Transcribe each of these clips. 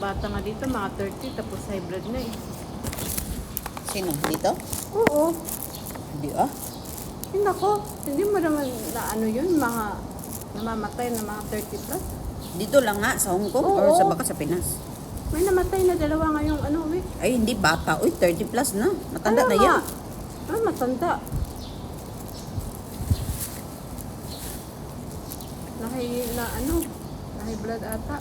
bata nga dito, mga 30, tapos high blood na eh. Sino? Dito? Oo. Hindi ah. Hindi ako. Hindi mo naman na ano yun, mga namamatay na mga 30 plus. Dito lang nga, sa Hong Kong Oo. or sa baka sa Pinas. May namatay na dalawa ngayong ano, week. Ay, hindi bata. Uy, 30 plus na. Matanda na Kaya yan. nga. Ah, matanda. Nahi blood ata.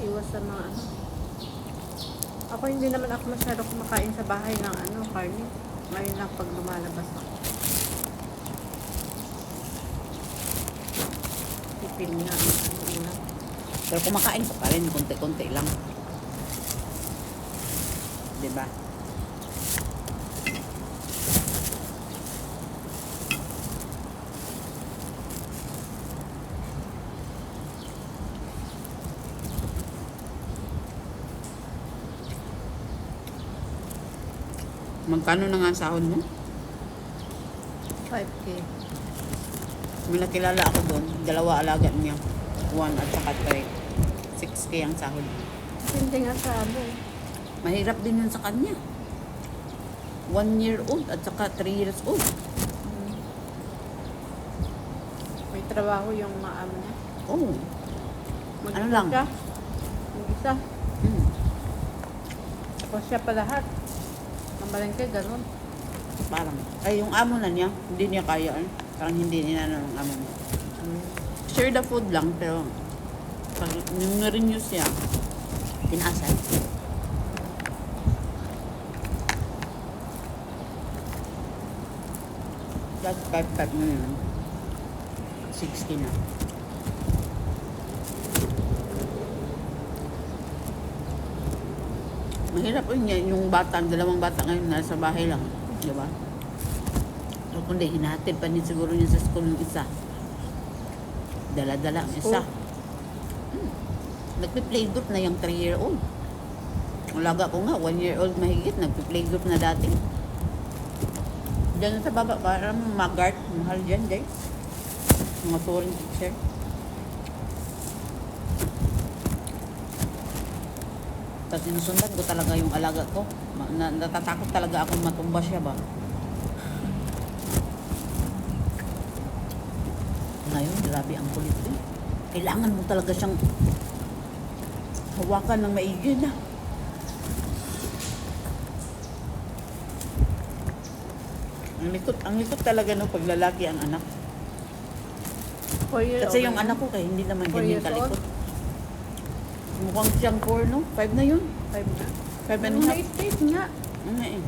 Iwas sa mga ano. Ako hindi naman ako masyado kumakain sa bahay ng ano, karne. Ngayon lang pag lumalabas ako. Tipid nga ang ano ulam. Pero kumakain ka pa rin, konti-konti lang. Diba? Magkano na nga ang sahod mo? 5K. May nakilala ako doon, dalawa alaga niya. 1 at saka 3. 6K ang sahod. Hindi nga sabi. Mahirap din yun sa kanya. 1 year old at saka 3 years old. May trabaho yung maam niya. Oh. Mag-isa Ano lang? siya. Mag-isa. Mm. Tapos siya pa lahat. Mamalengke, ganun. Parang, ay yung amo na niya, hindi niya kaya. Parang hindi niya ng amo niya. Share the food lang, pero pag yung na-renew siya, tinasal. That's 5 na yun. 60 na. Mahirap yun yan, yung bata, dalawang bata ngayon nasa bahay lang. Di ba? O kundi, hinahatid pa din siguro niya sa school yung isa. Dala-dala ang isa. Nagpi-playgroup na yung 3-year-old. Ang laga ko nga, 1-year-old mahigit, nagpi-playgroup na dati. Diyan sa baba, parang Magart, mahal dyan, guys. Mga touring teacher. Tapos sinusundan ko talaga yung alaga ko. Natatakot talaga akong matumba siya ba. Ngayon, grabe ang kulit eh. Kailangan mo talaga siyang hawakan ng maigi na. Ang likot talaga ng paglalaki ang anak. 4 years Kasi old yung na. anak ko kaya hindi naman 4 ganyan years old? kalikot. Mukhang siyang 4, no? 5 na yun. 5 na. 5 and a Yung half. na-state nga. Ano eh.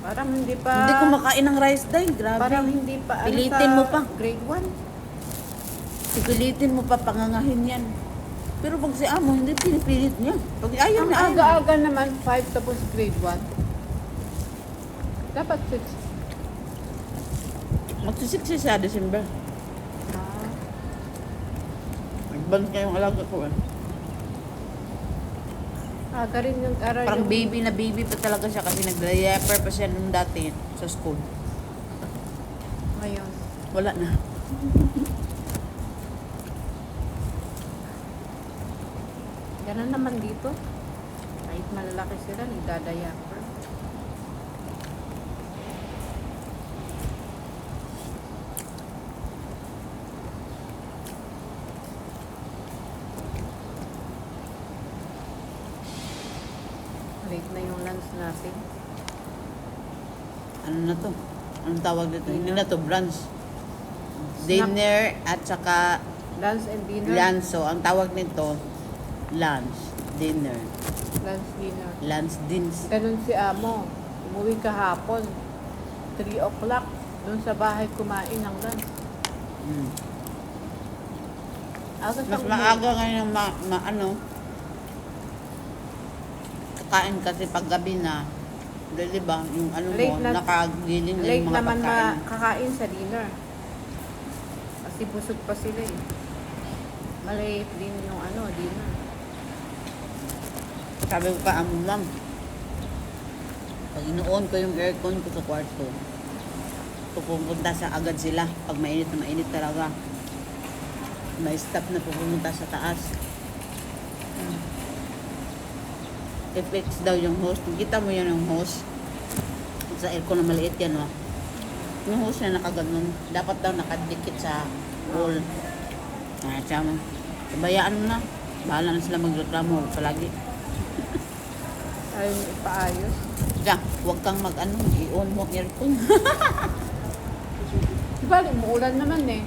Parang hindi pa... Hindi kumakain ng rice dye. Grabe. Parang hindi pa ano Pilitin sa mo pa. grade 1. Pilitin mo pa pangangahin yan. Pero pag si amo, hindi pinipilit niya. Pag ayaw Ang na ayaw. aga-aga naman 5 tapos grade 1. Dapat 6. Magsisiksi siya December. Ah. Nag-band niya yung alaga ko eh. Aga rin yung aral Parang yung... baby na baby pa talaga siya kasi nag-diaper pa siya nung dati sa school. Ngayon. Wala na. Ganun naman dito. Kahit malalaki sila, nagdadiaper. Late na yung lunch natin. Ano na to? Anong tawag dito? Dinner. Hindi na to, brunch. Dinner at saka Lunch and dinner. lunch. So, ang tawag nito, lunch, dinner, Lunch, dinner. lunch, dins. Ganun si Amo. Umuwi kahapon. 3 o'clock. Doon sa bahay kumain ng lunch. Mm. Aga Mas siyang maaga ngayon ano, kakain kasi pag gabi na, di ba, yung ano mo, Late na- nakagiling na late yung mga naman pagkain. makakain sa dinner. Kasi busog pa sila eh. Malate din yung ano, dinner. Sabi ko pa, ma'am, pag inuon ko yung aircon ko sa kwarto, pupunta sa agad sila. Pag mainit na mainit talaga. May stop na pupunta sa taas. FX daw yung hose. Kita mo yan yung hose. Sa aircon na maliit yan, oh. Yung hose na nakaganon. Dapat daw nakadikit sa wall. Tsama. Bayaan mo na. Bahala na sila magreklamo palagi. Ayaw niyo ipaayos. Diyan, huwag kang mag-ano, i-on mo aircon. Diba, umuulan naman eh.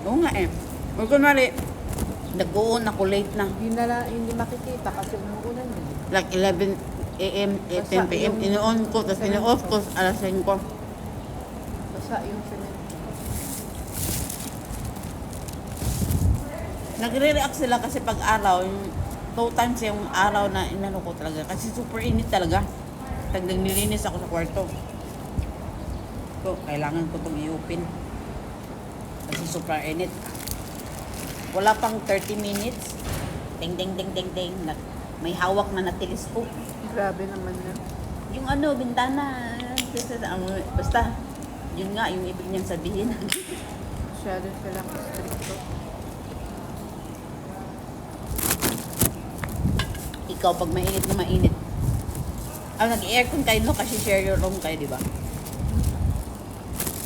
Oo nga eh. O kunwari, nag-on ako late na. Hindi makikita kasi umuulan eh. Like 11 a.m., 10 p.m. Ino-on ko, tapos ino-off ko alas 5 ko. Basa yung cement. Nagre-react sila kasi pag araw, yung 2 times yung araw na inano ko talaga. Kasi super init talaga. Pag nililinis ako sa kwarto. So, kailangan ko itong i-open. Kasi super init. Wala pang 30 minutes. Ding, ding, ding, ding, ding. May hawak na telescope. Grabe naman yun. Yung ano, bintana. Basta, yun nga, yung ibig niyang sabihin. Masyado silang stricto. Ikaw, pag mainit na mainit. Nag-aircon kayo, no? Kasi share your room kayo, di ba?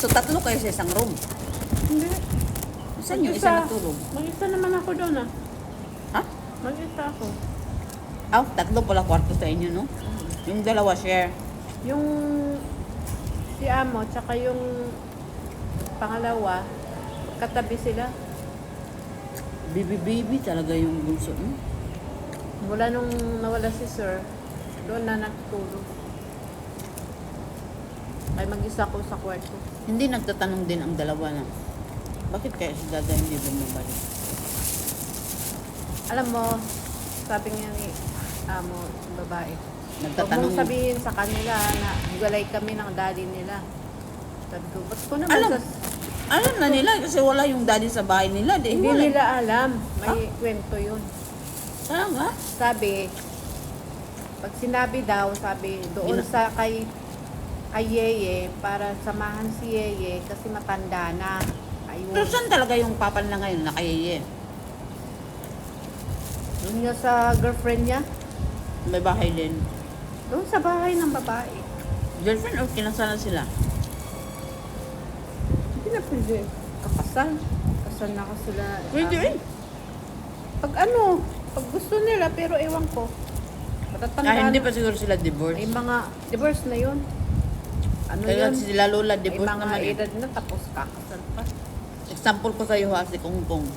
So, 3 kayo sa isang room. Hindi. Saan yung isa natulog? Mag-isa naman ako doon ah. Ha? Mag-isa ako. 3 pala kwarto sa inyo, no? Yung 2 share. Yung si Amo, tsaka yung pangalawa, katabi sila. Baby talaga yung bunso, no? Mula nung nawala si Sir, doon na nagtulog. Ay mag-isa ko sa kwarto. Hindi nagtatanong din ang 2 na, bakit kaya si Dada hindi bumabalik? Alam mo, sabi nga ni Amo, yung babae, huwag Nagtatanong. mong sabihin sa kanila na hiwalay kami ng daddy nila. Sabi ko, ba't ko naman Alam na nila kasi wala yung daddy sa bahay nila. Hindi Wala. nila alam. May kwento yun. Talaga? Sabi, pag sinabi daw, sabi, doon sa kay Yeye, para samahan si Yeye kasi matanda na. Ayun. Pero saan talaga yung papa nila ngayon na kay Doon niya sa girlfriend niya. May bahay din. Doon sa bahay ng babae. Girlfriend o kinasal na sila? Hindi na pwede kakasal. Kasal na ka sila. Pwede eh. Pag ano, pag gusto nila, pero ewan ko. Matatanda Hindi na. pa siguro sila divorce. May mga divorce na yun. Ano Kaya yun? sila lola May divorce mga naman eh. edad na tapos kakasal pa. Example ko sa iyo ha, si Kongkong.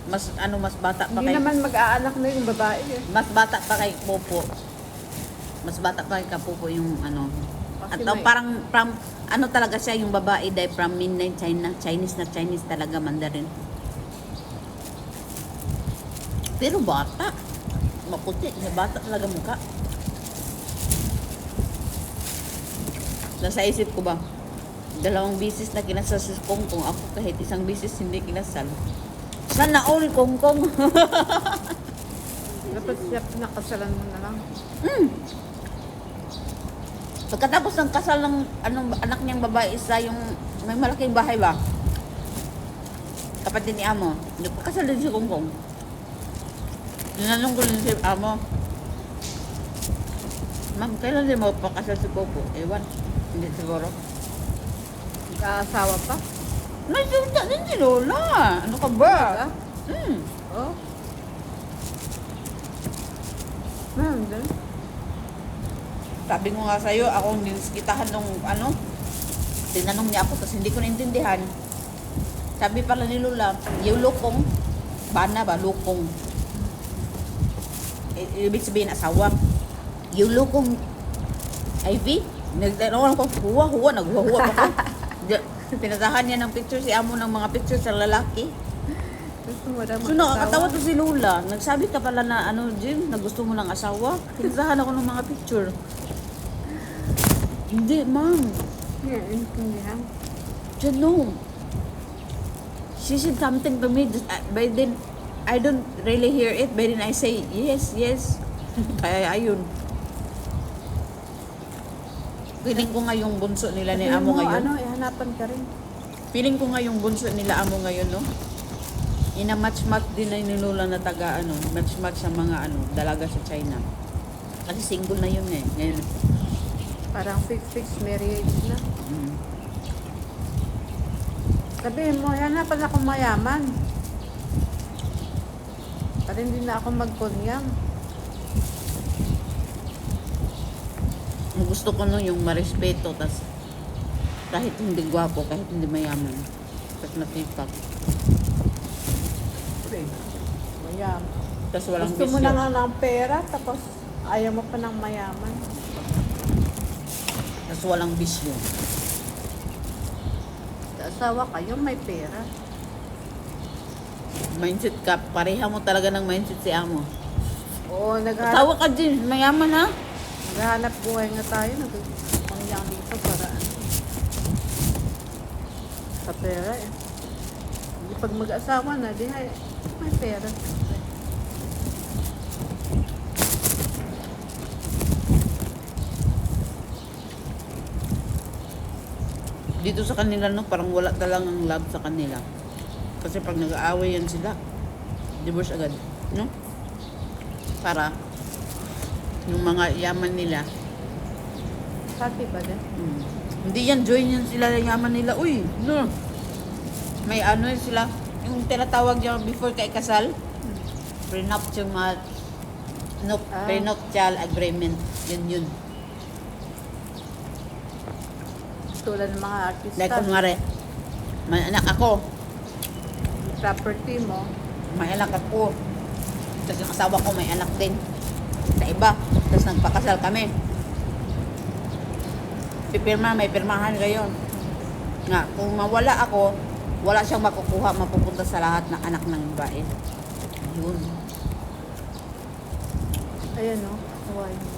Mas bata pa Hindi kay naman mag-aanak na yung babae eh. mas bata pa kay Popo. Mas bata pa kay Kapopo yung ano. At Kasi may- parang from ano talaga siya yung babae dahil from mainland China, Chinese talaga Mandarin. Pero bata. Maputi, may bata talaga mukha. Nasa isip ko ba, 2 bisis na kinasal si Kongkong. Ako kahit 1 bisis hindi kinasal. Sana all Kongkong. Dapat siya pinakasalan mo na lang. Pagkatapos ng kasal ng anak niyang babae, isa yung may malaking bahay ba? Kapatid ni Amo. Nagpakasal din si Kongkong. Ninanong ko din si Amo, Ma'am, kailan din mo pakasal si Popo? Ewan. Hindi siguro. Nag-aasawa pa? Nagsulta din si Lola. Ano ka ba? Talaga? Oh. Meron din. Sabi ko nga sa'yo, ako niskitahan nung tinanong niya ako, tapos hindi ko naintindihan. Sabi pala ni Lola, yung lukong, bana ba, lukong. Ibig sabihin, asawa. Yung lukong, Ivy, nagtanong ko, huwa, naghuwa pa ko. Pinatahan niya ng picture si Amo ng mga picture sa lalaki. Gusto mo daw So nakakatawa to si Lola. Nagsabi ka pala na Jim, na gusto mo ng asawa. Pinatahan ako ng mga picture. Hindi, ma'am. Hindi, intindihan. She said something to me, but then, I don't really hear it, but then I say, yes, yes. Kaya ayun. Feeling ko nga yung bunso nila ni Sabihin Amo mo, ngayon. ano, ihanapan ka rin. Feeling ko nga yung bunso nila Amo ngayon, no? Ina-match-match din na nilula na taga, ano, match-match sa mga, ano, dalaga sa China. Kasi single na yun eh. Ngayon. Parang fix marriage na. Mm. Sabihin mo, hanapan ako mayaman. Para hindi na ako magkunyang. Ang gusto ko no yung marespeto, tas kahit hindi gwapo, kahit hindi mayaman, tas matipag, Mayaman. tas walang Gusto mo bisyo. na nga ng pera, tapos ayaw mo pa ng mayaman. Tas walang bisyo. Sa asawa kayo, may pera. Mindset ka, pareha mo talaga ng mindset si Amo. Oo, Tawa ka din, mayaman ha? naghahanap buhay nga tayo. Nagkunyang dito para ano. Sa pera eh. Hindi pag mag-asawa na, di may pera. Dito sa kanila no, parang wala talagang love sa kanila. Kasi pag nag-aaway yan sila, divorce agad, no? Para yung mga yaman nila, Pati ba din? hindi yan, join yan sila yung yaman nila. Uy, no. May ano yun sila, yung tinatawag niya before kay kasal, prenuptial, no, prenuptial agreement, yun. Tulad ng mga artista. Dahil kunwari, may anak ako, Property mo. may anak ako, tapos yung asawa ko may anak din sa iba, tapos nagpakasal kami. Pipirma, may pirmahan kayo. Nga, kung mawala ako, wala siyang makukuha, mapupunta sa lahat ng anak ng babae. Yun. Ayan o. Huwag mo.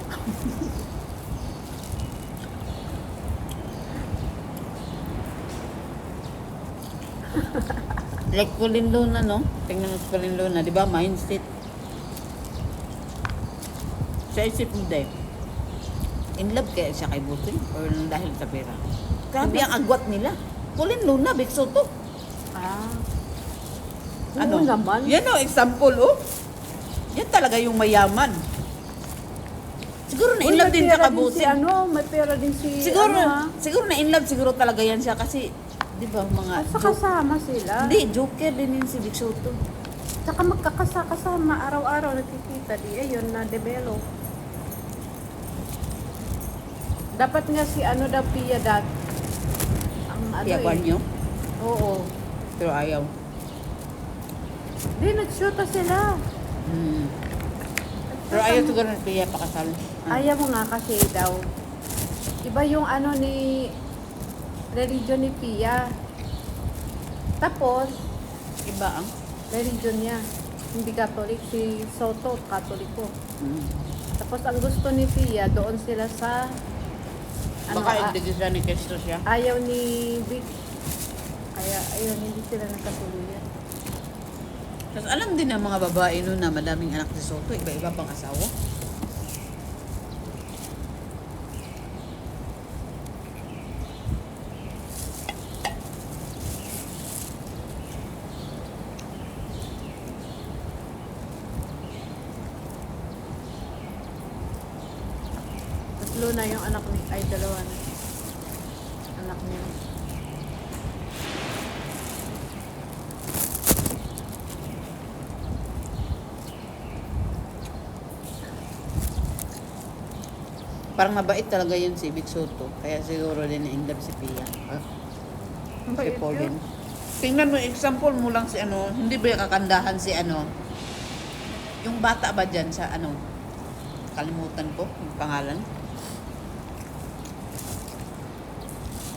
Like Pauline Luna, no? Tingnan mo si Pauline Luna, di ba? Mindset. Sa isip mo dahil, in love kaya siya kay Busing or dahil sa pera? Grabe ang agwat nila. Pauline Luna, Big Soto. Ah. Ano? Oo naman. Yan o, example, oh. Yan talaga yung mayaman. Siguro na in love din siya kay Si Busing. ano, may pera din si Siguro, ano, ha? siguro na in love siguro talaga yan siya kasi, di ba, mga At saka kasama sila. Hindi, joker din yun si Big Soto. Saka magkakasama araw-araw nakikita di ayun na develop. Dapat nga si ano daw Pia dat. Ang ano Kaya eh. nyo, Oo. pero ayaw. Di nag-shoota sila. Pero ayaw siguro na Pia pakasal. Ayaw mo nga kasi daw. Iba yung ano ni religion ni Pia. Tapos, Iba ang? religion niya. Hindi Catholic. Si Soto, Katoliko. Mm. Tapos ang gusto ni Pia, doon sila sa Baka iglesia ni Cristo siya. ayaw ni Vic. Kaya ayun, hindi sila nagkatuluyan. Tapos alam din ng mga babae noon na madaming anak si Soto, iba-iba pang asawa. Tatlo na yung anak ni, ay dalawa na. Anak niya. Parang mabait talaga yun si Big Soto. Kaya siguro din na in love si Pia. Si Mabait Pauline. Tingnan mo, example mo lang si ano, hindi ba kakandahan si ano, yung bata ba dyan sa ano, kalimutan ko yung pangalan.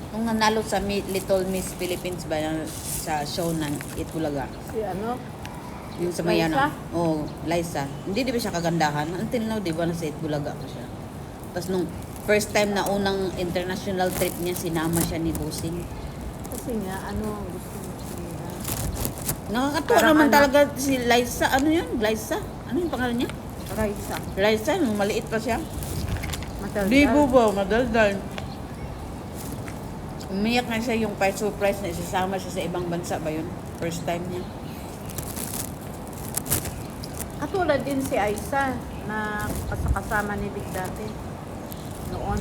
Kung nanalo sa Little Miss Philippines ba sa show ng Itbulaga. Si ano? Yung sa Liza? Mayana. Oo, Liza. Hindi di ba siya kagandahan? Until now, di ba nasa Itbulaga ko siya. Tapos nung first time na unang international trip niya, sinama siya ni Busing. Kasi nga, ano ang gusto mo nila? Nakakatuwa Parang naman anak. talaga si Liza. Ano yun? Liza? Ano yung pangalan niya? Raisa. Liza, nung maliit pa siya. Madaldal. Bibo ba? Madaldal. Umiyak na siya yung surprise na isasama siya sa ibang bansa ba yun? First time niya. Katulad din si Aisa na kasama ni Vic dati. Noon.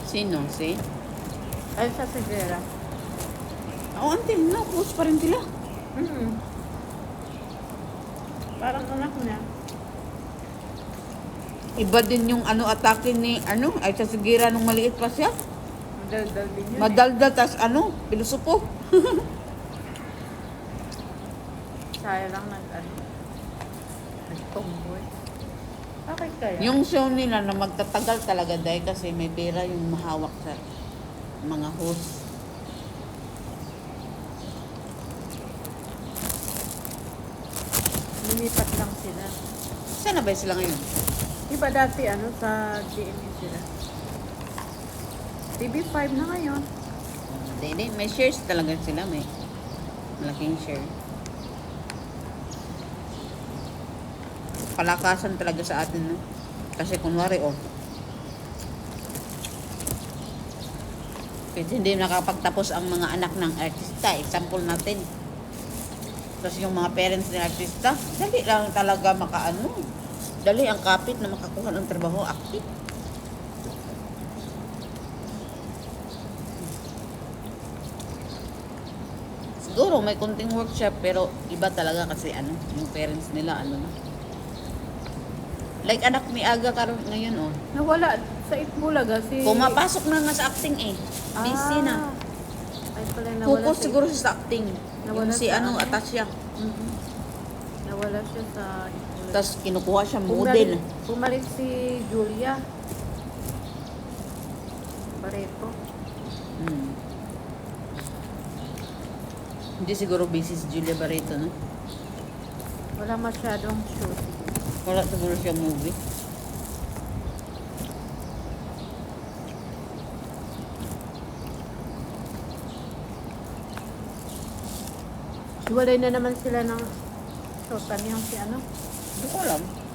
Sino? Si? Aisa Segura. Oo, until now, close pa rin sila. Parang anak niya. Iba din yung atake ni, ay sa Sigira nung maliit pa siya. Madaldal din yun. Madaldal, tas pilosopo. Saya lang nag-tomboy. Bakit kaya? Yung show nila na magtatagal talaga dahil kasi may pera yung mahawak sa mga host. Lumipat lang sila. Saan na ba sila ngayon? Iba dati sa GMA sila. TV5 na ngayon. Hindi, may shares talaga sila. May malaking share. Palakasan talaga sa atin, no? Kasi kunwari, kasi hindi nakapagtapos ang mga anak ng artista. Example natin. Tapos yung mga parents ng artista, dali lang talaga dali ang kapit na makakuha ng trabaho active. Siguro may kunting workshop pero iba talaga kasi yung parents nila na. Like anak ni Aga karon ngayon Nawala sa Itbulaga si... pumapasok na nga sa acting busy na. Ay pala nawala Focus siguro siya sa acting. Nawala Yung si sa Atasha. Mhm. Nawala siya sa Itbulaga. Tapos kinukuha siya model. Bumalik si Julia Barreto. Hindi siguro busy si Julia Barreto, no? Wala masyadong shoot. Wala siguro siya movie. Hiwalay na naman sila ng shoot. Yung si Hindi ko alam.